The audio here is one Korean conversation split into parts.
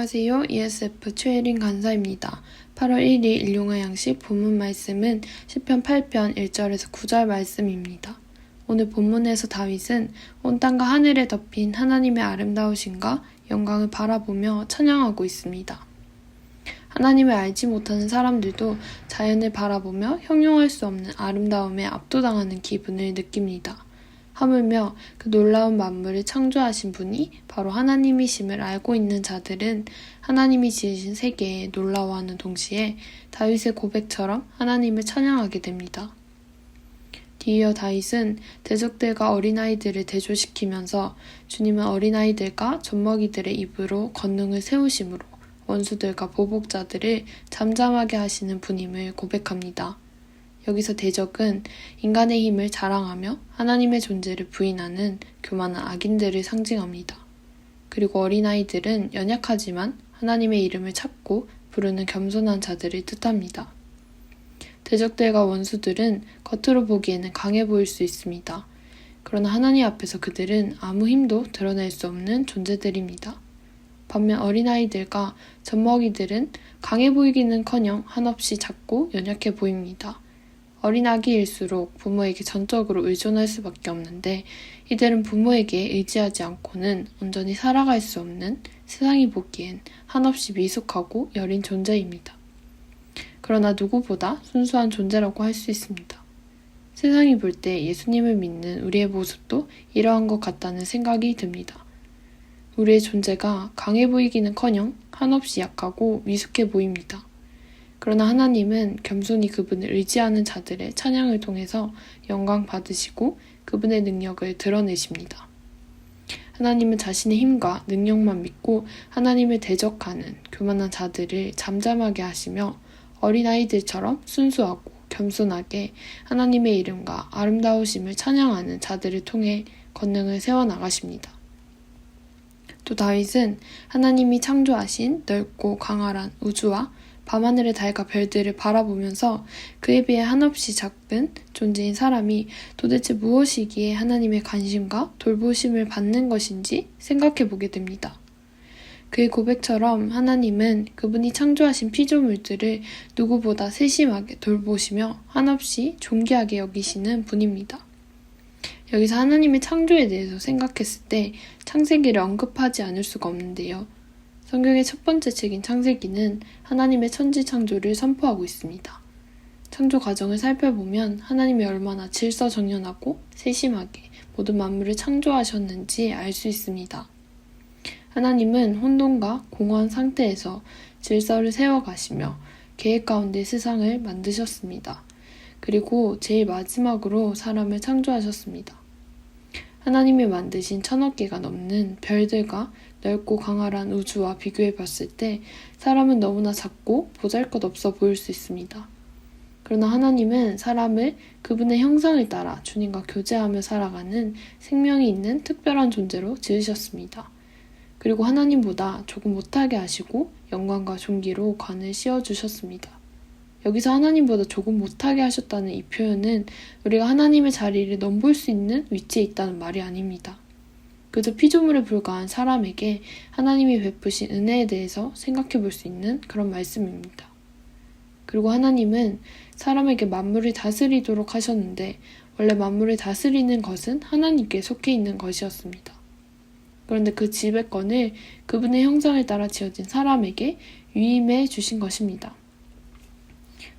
안녕하세요. ESF 최혜린 간사입니다. 8월 1일 일용할 양식 본문 말씀은 시편 8편 1절에서 9절 말씀입니다. 오늘 본문에서 다윗은 온 땅과 하늘에 덮인 하나님의 아름다우심과 영광을 바라보며 찬양하고 있습니다. 하나님을 알지 못하는 사람들도 자연을 바라보며 형용할 수 없는 아름다움에 압도당하는 기분을 느낍니다. 하물며 그 놀라운 만물을 창조하신 분이 바로 하나님이심을 알고 있는 자들은 하나님이 지으신 세계에 놀라워하는 동시에 다윗의 고백처럼 하나님을 찬양하게 됩니다. 뒤이어 다윗은 대적들과 어린아이들을 대조시키면서 주님은 어린아이들과 젖먹이들의 입으로 권능을 세우심으로 원수들과 보복자들을 잠잠하게 하시는 분임을 고백합니다. 여기서 대적은 인간의 힘을 자랑하며 하나님의 존재를 부인하는 교만한 악인들을 상징합니다. 그리고 어린아이들은 연약하지만 하나님의 이름을 찾고 부르는 겸손한 자들을 뜻합니다. 대적들과 원수들은 겉으로 보기에는 강해 보일 수 있습니다. 그러나 하나님 앞에서 그들은 아무 힘도 드러낼 수 없는 존재들입니다. 반면 어린아이들과 젖먹이들은 강해 보이기는커녕 한없이 작고 연약해 보입니다. 어린 아기일수록 부모에게 전적으로 의존할 수밖에 없는데 이들은 부모에게 의지하지 않고는 온전히 살아갈 수 없는 세상이 보기엔 한없이 미숙하고 여린 존재입니다. 그러나 누구보다 순수한 존재라고 할 수 있습니다. 세상이 볼 때 예수님을 믿는 우리의 모습도 이러한 것 같다는 생각이 듭니다. 우리의 존재가 강해 보이기는커녕 한없이 약하고 미숙해 보입니다. 그러나 하나님은 겸손히 그분을 의지하는 자들의 찬양을 통해서 영광 받으시고 그분의 능력을 드러내십니다. 하나님은 자신의 힘과 능력만 믿고 하나님을 대적하는 교만한 자들을 잠잠하게 하시며 어린아이들처럼 순수하고 겸손하게 하나님의 이름과 아름다우심을 찬양하는 자들을 통해 권능을 세워나가십니다. 또 다윗은 하나님이 창조하신 넓고 광활한 우주와 밤하늘의 달과 별들을 바라보면서 그에 비해 한없이 작은 존재인 사람이 도대체 무엇이기에 하나님의 관심과 돌보심을 받는 것인지 생각해 보게 됩니다. 그의 고백처럼 하나님은 그분이 창조하신 피조물들을 누구보다 세심하게 돌보시며 한없이 존귀하게 여기시는 분입니다. 여기서 하나님의 창조에 대해서 생각했을 때 창세기를 언급하지 않을 수가 없는데요. 성경의 첫 번째 책인 창세기는 하나님의 천지 창조를 선포하고 있습니다. 창조 과정을 살펴보면 하나님이 얼마나 질서정연하고 세심하게 모든 만물을 창조하셨는지 알 수 있습니다. 하나님은 혼돈과 공허한 상태에서 질서를 세워가시며 계획 가운데 세상을 만드셨습니다. 그리고 제일 마지막으로 사람을 창조하셨습니다. 하나님이 만드신 1000억 개가 넘는 별들과 넓고 광활한 우주와 비교해 봤을 때 사람은 너무나 작고 보잘것없어 보일 수 있습니다. 그러나 하나님은 사람을 그분의 형상을 따라 주님과 교제하며 살아가는 생명이 있는 특별한 존재로 지으셨습니다. 그리고 하나님보다 조금 못하게 하시고 영광과 존귀로 관을 씌워주셨습니다. 여기서 하나님보다 조금 못하게 하셨다는 이 표현은 우리가 하나님의 자리를 넘볼 수 있는 위치에 있다는 말이 아닙니다. 그저 피조물에 불과한 사람에게 하나님이 베푸신 은혜에 대해서 생각해 볼 수 있는 그런 말씀입니다. 그리고 하나님은 사람에게 만물을 다스리도록 하셨는데 원래 만물을 다스리는 것은 하나님께 속해 있는 것이었습니다. 그런데 그 지배권을 그분의 형상을 따라 지어진 사람에게 위임해 주신 것입니다.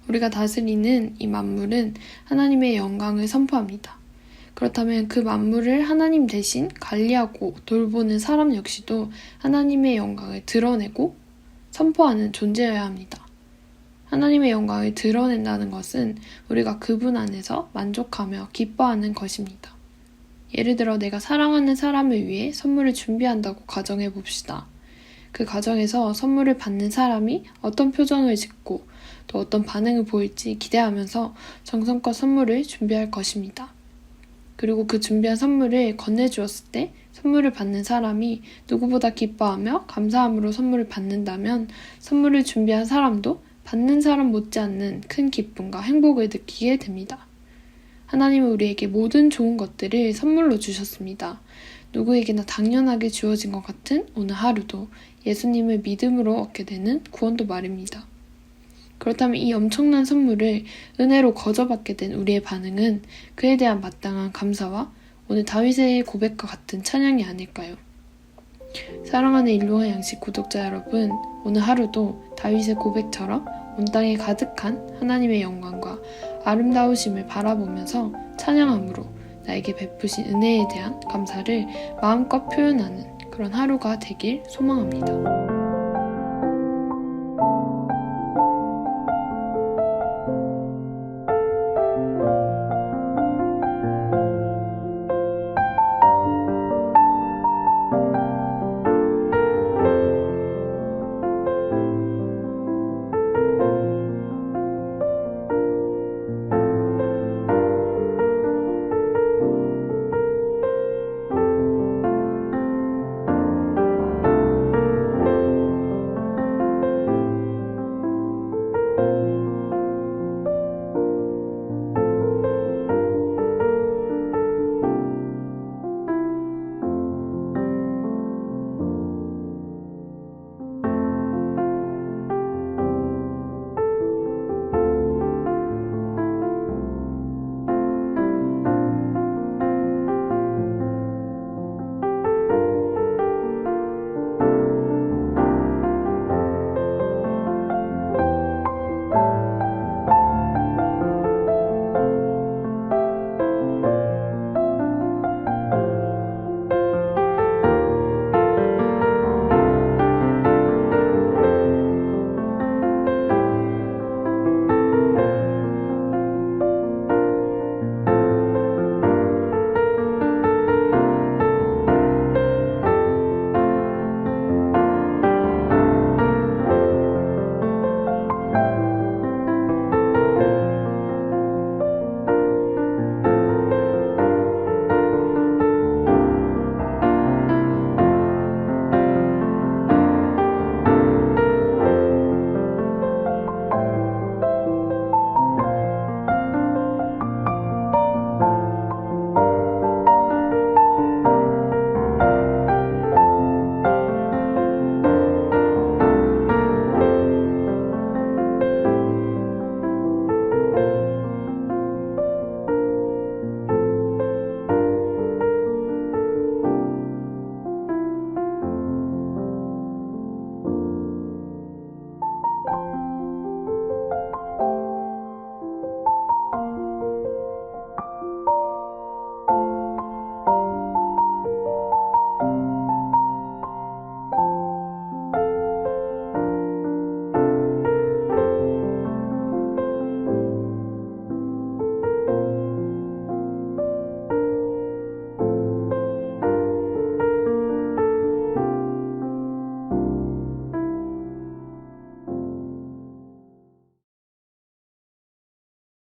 우리가 다스리는 이 만물은 하나님의 영광을 선포합니다. 그렇다면 그 만물을 하나님 대신 관리하고 돌보는 사람 역시도 하나님의 영광을 드러내고 선포하는 존재여야 합니다. 하나님의 영광을 드러낸다는 것은 우리가 그분 안에서 만족하며 기뻐하는 것입니다. 예를 들어 내가 사랑하는 사람을 위해 선물을 준비한다고 가정해 봅시다. 그 과정에서 선물을 받는 사람이 어떤 표정을 짓고 또 어떤 반응을 보일지 기대하면서 정성껏 선물을 준비할 것입니다. 그리고 그 준비한 선물을 건네주었을 때 선물을 받는 사람이 누구보다 기뻐하며 감사함으로 선물을 받는다면 선물을 준비한 사람도 받는 사람 못지않는 큰 기쁨과 행복을 느끼게 됩니다. 하나님은 우리에게 모든 좋은 것들을 선물로 주셨습니다. 누구에게나 당연하게 주어진 것 같은 오늘 하루도 예수님을 믿음으로 얻게 되는 구원도 말입니다. 그렇다면 이 엄청난 선물을 은혜로 거저받게 된 우리의 반응은 그에 대한 마땅한 감사와 오늘 다윗의 고백과 같은 찬양이 아닐까요? 사랑하는 일용할 양식 구독자 여러분, 오늘 하루도 다윗의 고백처럼 온 땅에 가득한 하나님의 영광과 아름다우심을 바라보면서 찬양함으로 나에게 베푸신 은혜에 대한 감사를 마음껏 표현하는 그런 하루가 되길 소망합니다.